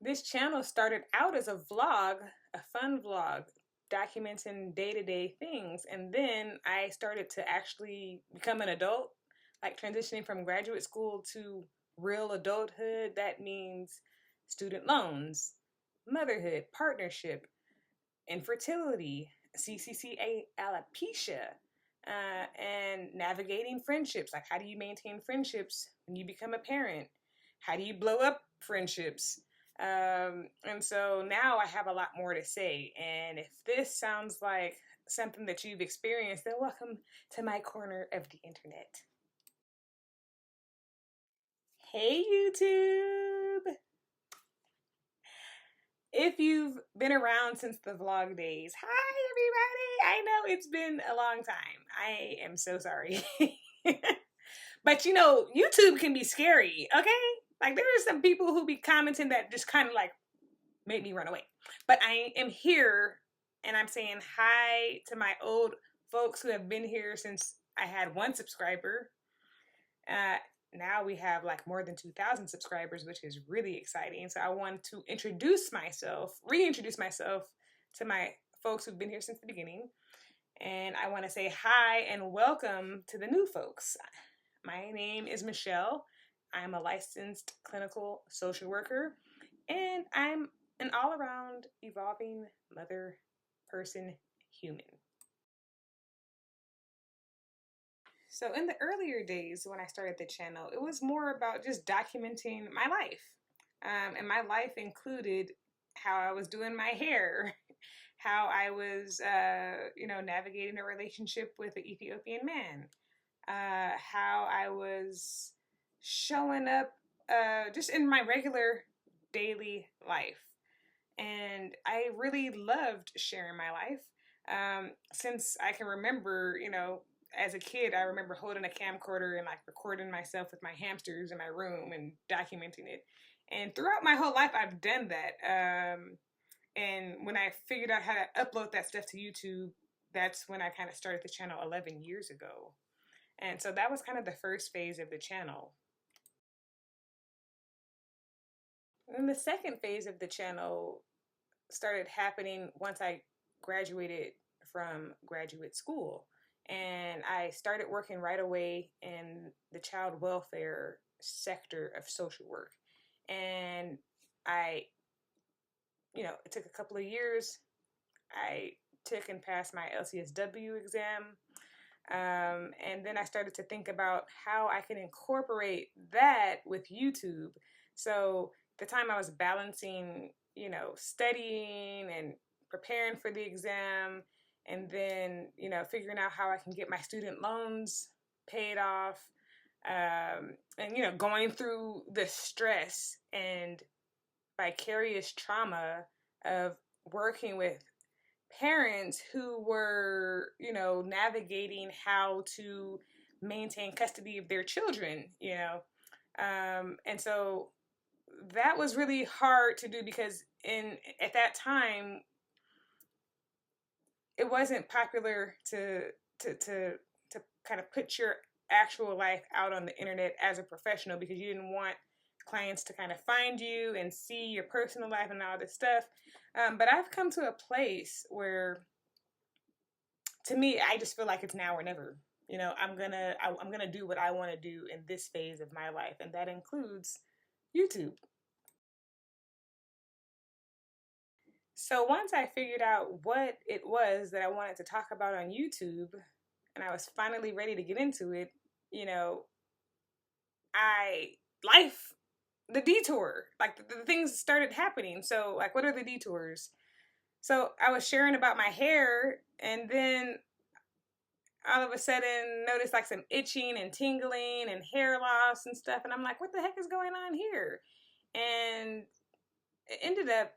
This channel started out as a vlog, a fun vlog, documenting day-to-day things. And then I started to actually become an adult, like transitioning from graduate school to real adulthood. That means student loans, motherhood, partnership, infertility, CCCA, alopecia, and navigating friendships. Like, how do you maintain friendships when you become a parent? How do you blow up friendships? And so now I have a lot more to say. And if this sounds like something that you've experienced, then welcome to my corner of the internet. Hey, YouTube! If you've been around since the vlog days, hi everybody! I know it's been a long time. I am so sorry. But you know, YouTube can be scary, okay? Like there are some people who be commenting that just kind of like made me run away. But I am here and I'm saying hi to my old folks who have been here since I had 1 subscriber. Now we have like more than 2,000 subscribers, which is really exciting. So I want to reintroduce myself to my folks who've been here since the beginning. And I want to say hi and welcome to the new folks. My name is Michelle. I'm a licensed clinical social worker, and I'm an all-around evolving mother, person, human. So in the earlier days when I started the channel, it was more about just documenting my life. And my life included how I was doing my hair, how I was, navigating a relationship with an Ethiopian man, how I was showing up just in my regular daily life. And I really loved sharing my life. Since I can remember, as a kid, I remember holding a camcorder and like recording myself with my hamsters in my room and documenting it. And throughout my whole life, I've done that. And when I figured out how to upload that stuff to YouTube, that's when I kind of started the channel 11 years ago. And so that was kind of the first phase of the channel. And the second phase of the channel started happening once I graduated from graduate school. And I started working right away in the child welfare sector of social work. And it took a couple of years. I took and passed my LCSW exam. And then I started to think about how I can incorporate that with YouTube. So at the time I was balancing, studying and preparing for the exam, and then, figuring out how I can get my student loans paid off, and, going through the stress and vicarious trauma of working with parents who were, navigating how to maintain custody of their children, and so that was really hard to do because at that time it wasn't popular to kind of put your actual life out on the internet as a professional, because you didn't want clients to kind of find you and see your personal life and all this stuff. But I've come to a place where, to me, I just feel like it's now or never. I'm gonna do what I want to do in this phase of my life, and that includes YouTube. So once I figured out what it was that I wanted to talk about on YouTube, and I was finally ready to get into it, you know, I life the detour, like the things started happening. So like, what are the detours? So I was sharing about my hair, and then all of a sudden noticed like some itching and tingling and hair loss and stuff, and I'm like, what the heck is going on here? And it ended up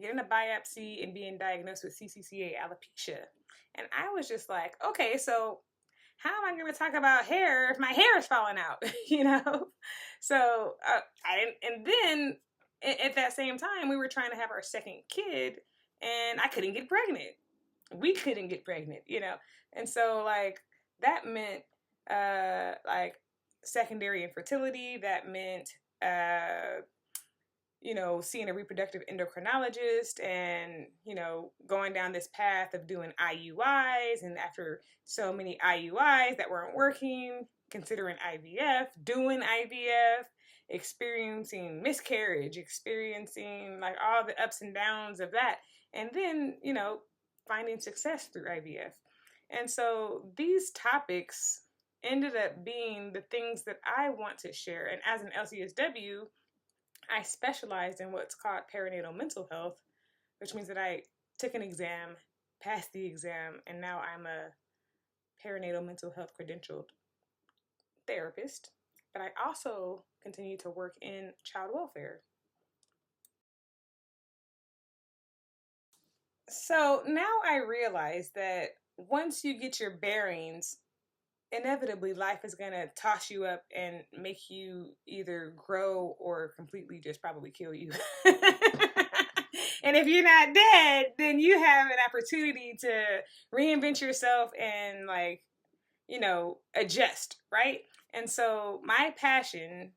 getting a biopsy and being diagnosed with CCCA, alopecia. And I was just like, okay, so how am I going to talk about hair if my hair is falling out? So and then at that same time, we were trying to have our second kid, and I couldn't get pregnant. We couldn't get pregnant. And so like that meant like secondary infertility. That meant seeing a reproductive endocrinologist and, going down this path of doing IUIs. And after so many IUIs that weren't working, considering IVF, doing IVF, experiencing miscarriage, experiencing like all the ups and downs of that. And then, finding success through IVF. And so these topics ended up being the things that I want to share. And as an LCSW, I specialized in what's called perinatal mental health, which means that I took an exam, passed the exam, and now I'm a perinatal mental health credentialed therapist. But I also continue to work in child welfare. So now I realize that once you get your bearings, inevitably life is going to toss you up and make you either grow or completely just probably kill you. And if you're not dead, then you have an opportunity to reinvent yourself and adjust, right? And so my passion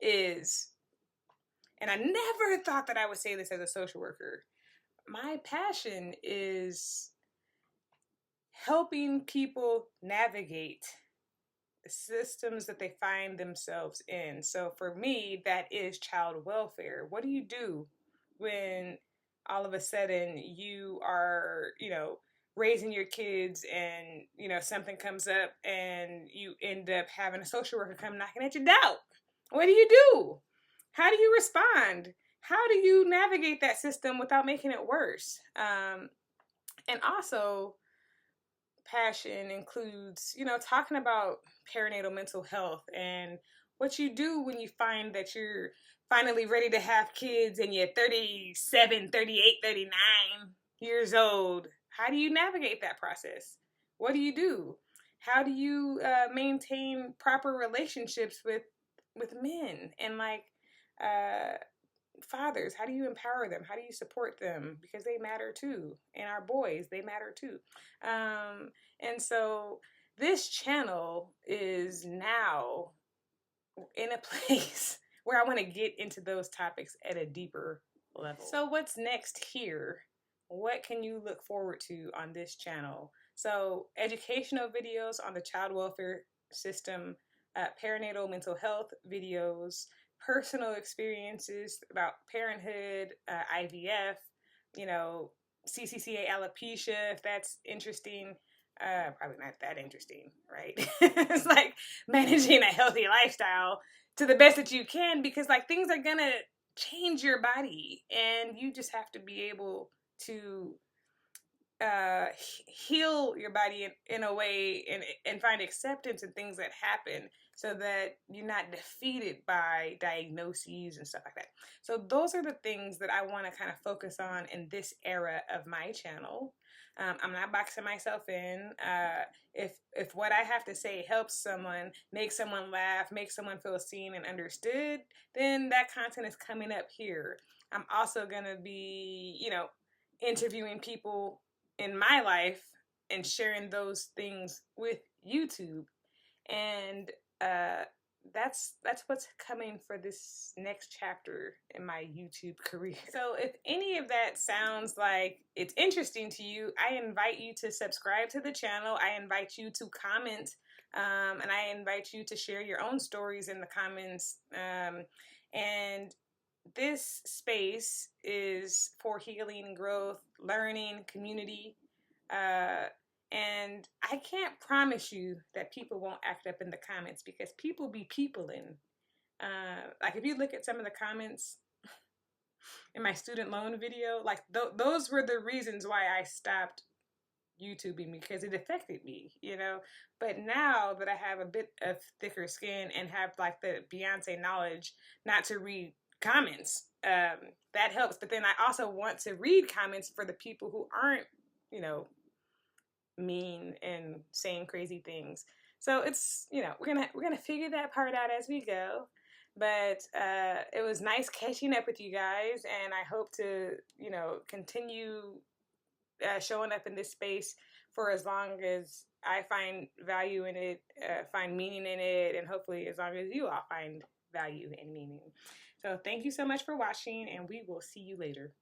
is, and I never thought that I would say this as a social worker, my passion is helping people navigate the systems that they find themselves in. So for me, that is child welfare. What do you do when all of a sudden you are, raising your kids and, something comes up and you end up having a social worker come knocking at your door? What do you do? How do you respond? How do you navigate that system without making it worse? And also, passion includes, talking about perinatal mental health and what you do when you find that you're finally ready to have kids and you're 37, 38, 39 years old. How do you navigate that process? What do you do? How do you maintain proper relationships with men and fathers? How do you empower them? How do you support them? Because they matter too. And our boys, they matter too. And so this channel is now in a place where I want to get into those topics at a deeper level. So what's next here? What can you look forward to on this channel? So educational videos on the child welfare system, perinatal mental health videos, personal experiences about parenthood, IVF, CCCA alopecia, if that's interesting. Probably not that interesting, right? It's like managing a healthy lifestyle to the best that you can, because things are gonna change your body and you just have to be able to heal your body in a way and find acceptance in things that happen so that you're not defeated by diagnoses and stuff like that. So those are the things that I want to kind of focus on in this era of my channel. I'm not boxing myself in. If what I have to say helps someone, makes someone laugh, makes someone feel seen and understood, then that content is coming up here. I'm also going to be, interviewing people in my life and sharing those things with YouTube. And that's what's coming for this next chapter in my YouTube career. So if any of that sounds like it's interesting to you, I invite you to subscribe to the channel. I invite you to comment, and I invite you to share your own stories in the comments. And this space is for healing, growth, learning, community. And I can't promise you that people won't act up in the comments, because people be peopling. If you look at some of the comments in my student loan video, those were the reasons why I stopped YouTubing, because it affected me, But now that I have a bit of thicker skin and have the Beyonce knowledge not to read comments, that helps. But then I also want to read comments for the people who aren't, mean and saying crazy things. So it's, we're gonna figure that part out as we go. But it was nice catching up with you guys, and I hope to, continue showing up in this space for as long as I find value in it, find meaning in it, and hopefully as long as you all find value and meaning. So thank you so much for watching, and we will see you later.